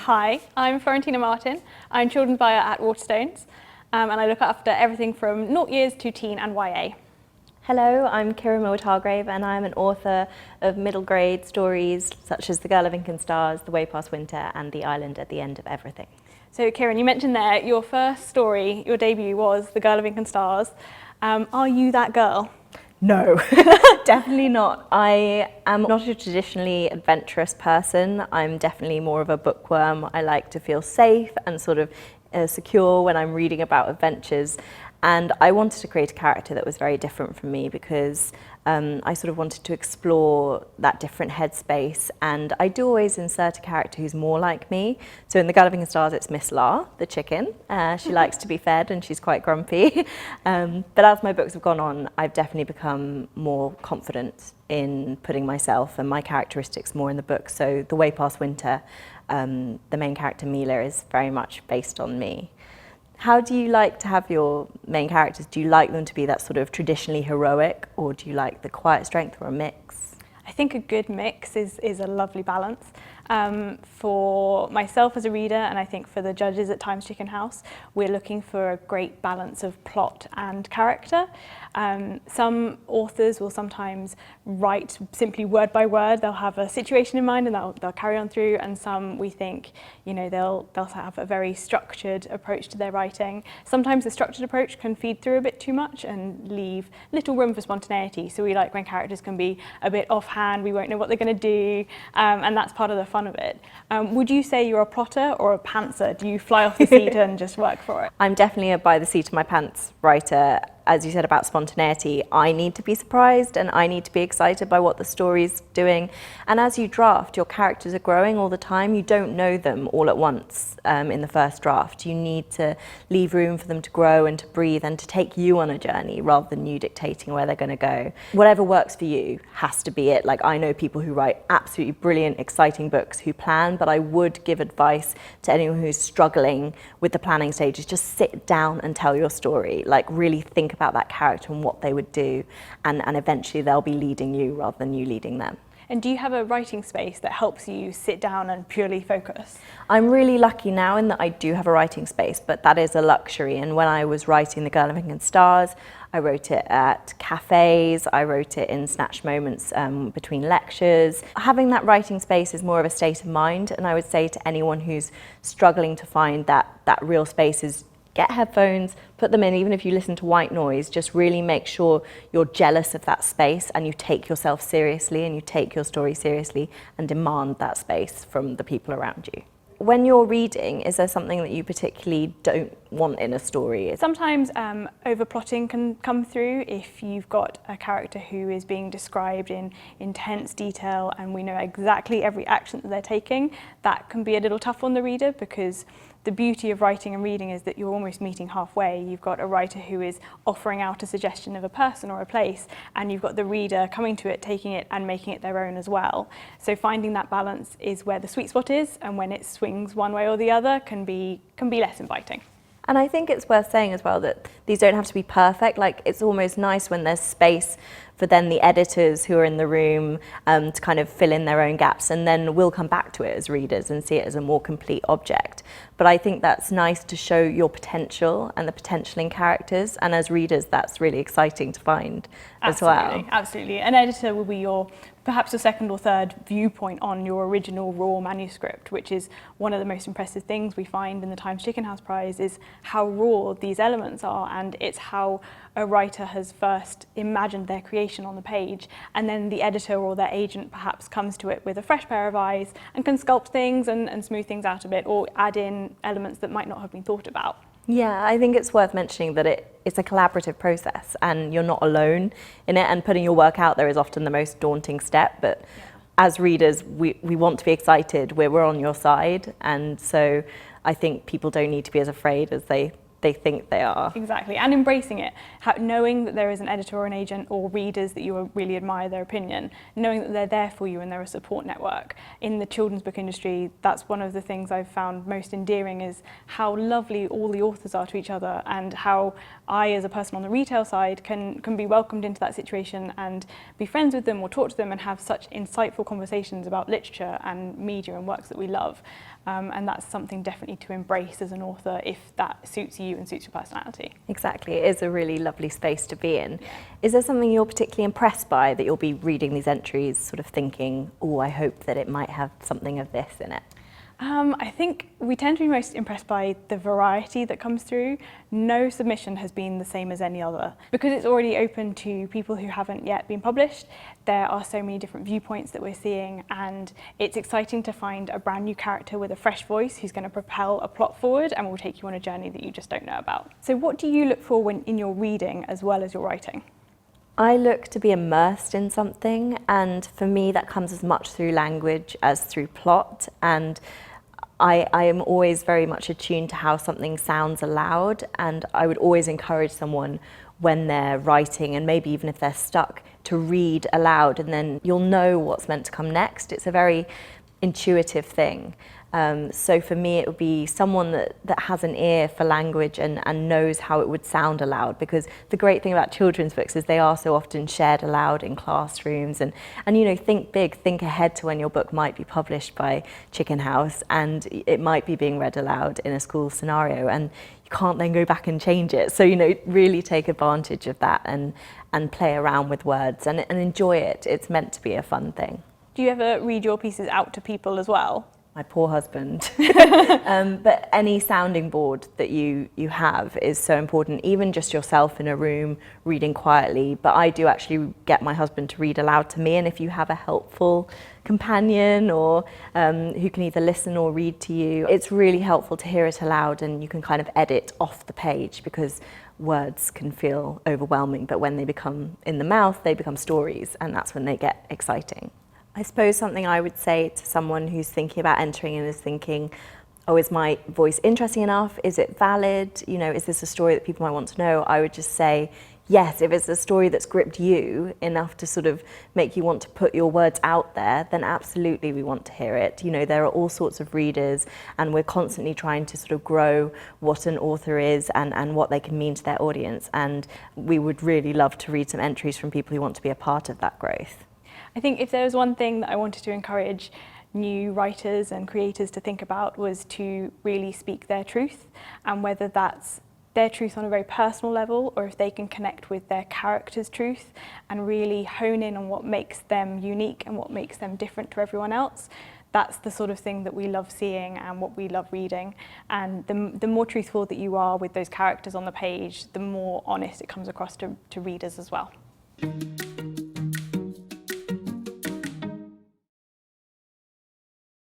Hi, I'm Florentina Martin. I'm children's buyer at Waterstones, and I look after everything from 0 years to teen and YA. Hello, I'm Kiran Hargrave, and I'm an author of middle grade stories such as The Girl of Incan Stars, The Way Past Winter and The Island at the End of Everything. So Kiran, you mentioned there your first story, your debut was The Girl of Incan Stars. Are you that girl? No, definitely not. I am not a traditionally adventurous person. I'm definitely more of a bookworm. I like to feel safe and sort of secure when I'm reading about adventures. And I wanted to create a character that was very different from me because I sort of wanted to explore that different headspace. And I do always insert a character who's more like me. So in The Girl of Incan Stars, it's Miss La, the chicken. She likes to be fed and she's quite grumpy. But as my books have gone on, I've definitely become more confident in putting myself and my characteristics more in the book. So The Way Past Winter, the main character Mila is very much based on me. How do you like to have your main characters? Do you like them to be that sort of traditionally heroic, or do you like the quiet strength, or a mix? I think a good mix is a lovely balance. For myself as a reader, and I think for the judges at Times Chicken House, we're looking for a great balance of plot and character. Some authors will sometimes write simply word by word. They'll have a situation in mind and they'll carry on through, and some we think, you know, they'll have a very structured approach to their writing. Sometimes the structured approach can feed through a bit too much and leave little room for spontaneity. So we like when characters can be a bit offhand, we won't know what they're going to do, and that's part of the fun of it. Would you say you're a plotter or a pantser? Do you fly off the seat and just work for it? I'm definitely a by the seat of my pants writer. As you said about spontaneity, I need to be surprised and I need to be excited by what the story's doing. And as you draft, your characters are growing all the time. You don't know them all at once in the first draft. You need to leave room for them to grow and to breathe and to take you on a journey rather than you dictating where they're going to go. Whatever works for you has to be it. Like, I know people who write absolutely brilliant, exciting books who plan, but I would give advice to anyone who's struggling with the planning stages, just sit down and tell your story. Like, really think about that character and what they would do, and eventually they'll be leading you rather than you leading them. And do you have a writing space that helps you sit down and purely focus? I'm really lucky now in that I do have a writing space, but that is a luxury. And when I was writing The Girl of Incan Stars, I wrote it at cafes, I wrote it in snatched moments between lectures. Having that writing space is more of a state of mind, and I would say to anyone who's struggling to find that real space is get headphones, put them in, even if you listen to white noise, just really make sure you're jealous of that space and you take yourself seriously and you take your story seriously and demand that space from the people around you. When you're reading, is there something that you particularly don't want in a story? Sometimes overplotting can come through if you've got a character who is being described in intense detail and we know exactly every action that they're taking. That can be a little tough on the reader, because the beauty of writing and reading is that you're almost meeting halfway. You've got a writer who is offering out a suggestion of a person or a place, and you've got the reader coming to it, taking it and making it their own as well. So finding that balance is where the sweet spot is, and when it swings one way or the other can be less inviting. And I think it's worth saying as well that these don't have to be perfect. Like, it's almost nice when there's space for then the editors who are in the room to kind of fill in their own gaps, and then we'll come back to it as readers and see it as a more complete object. But I think that's nice to show your potential and the potential in characters, and as readers that's really exciting to find as well. Absolutely. An editor will be perhaps your second or third viewpoint on your original raw manuscript, which is one of the most impressive things we find in the Times Chicken House Prize, is how raw these elements are, and it's how a writer has first imagined their creation on the page, and then the editor or their agent perhaps comes to it with a fresh pair of eyes and can sculpt things and smooth things out a bit, or add in elements that might not have been thought about. Yeah, I think it's worth mentioning that it's a collaborative process and you're not alone in it, and putting your work out there is often the most daunting step, but as readers we want to be excited, we're on your side, and so I think people don't need to be as afraid as they they think they are. Exactly, and embracing it, knowing that there is an editor or an agent or readers that you really admire their opinion, knowing that they're there for you and they're a support network. In the children's book industry, that's one of the things I've found most endearing, is how lovely all the authors are to each other, and how I, as a person on the retail side, can be welcomed into that situation and be friends with them or talk to them and have such insightful conversations about literature and media and works that we love. And that's something definitely to embrace as an author if that suits you and suits your personality. Exactly, it is a really lovely space to be in. Yeah. Is there something you're particularly impressed by, that you'll be reading these entries sort of thinking, oh, I hope that it might have something of this in it? I think we tend to be most impressed by the variety that comes through. No submission has been the same as any other. Because it's already open to people who haven't yet been published, there are so many different viewpoints that we're seeing, and it's exciting to find a brand new character with a fresh voice who's going to propel a plot forward and will take you on a journey that you just don't know about. So what do you look for when in your reading as well as your writing? I look to be immersed in something, and for me that comes as much through language as through plot, and I am always very much attuned to how something sounds aloud, and I would always encourage someone when they're writing, and maybe even if they're stuck, to read aloud, and then you'll know what's meant to come next. It's a very intuitive thing. So for me it would be someone that has an ear for language and knows how it would sound aloud, because the great thing about children's books is they are so often shared aloud in classrooms, and you know, think big, think ahead to when your book might be published by Chicken House and it might be being read aloud in a school scenario, and you can't then go back and change it. So, you know, really take advantage of that and play around with words and enjoy it. It's meant to be a fun thing. Do you ever read your pieces out to people as well? My poor husband. But any sounding board that you have is so important, even just yourself in a room reading quietly. But I do actually get my husband to read aloud to me, and if you have a helpful companion or who can either listen or read to you, it's really helpful to hear it aloud, and you can kind of edit off the page, because words can feel overwhelming, but when they become in the mouth, they become stories, and that's when they get exciting. I suppose something I would say to someone who's thinking about entering and is thinking, oh, is my voice interesting enough? Is it valid? You know, is this a story that people might want to know? I would just say, yes, if it's a story that's gripped you enough to sort of make you want to put your words out there, then absolutely we want to hear it. You know, there are all sorts of readers, and we're constantly trying to sort of grow what an author is and what they can mean to their audience. And we would really love to read some entries from people who want to be a part of that growth. I think if there was one thing that I wanted to encourage new writers and creators to think about, was to really speak their truth, and whether that's their truth on a very personal level, or if they can connect with their character's truth and really hone in on what makes them unique and what makes them different to everyone else. That's the sort of thing that we love seeing and what we love reading. And the more truthful that you are with those characters on the page, the more honest it comes across to readers as well.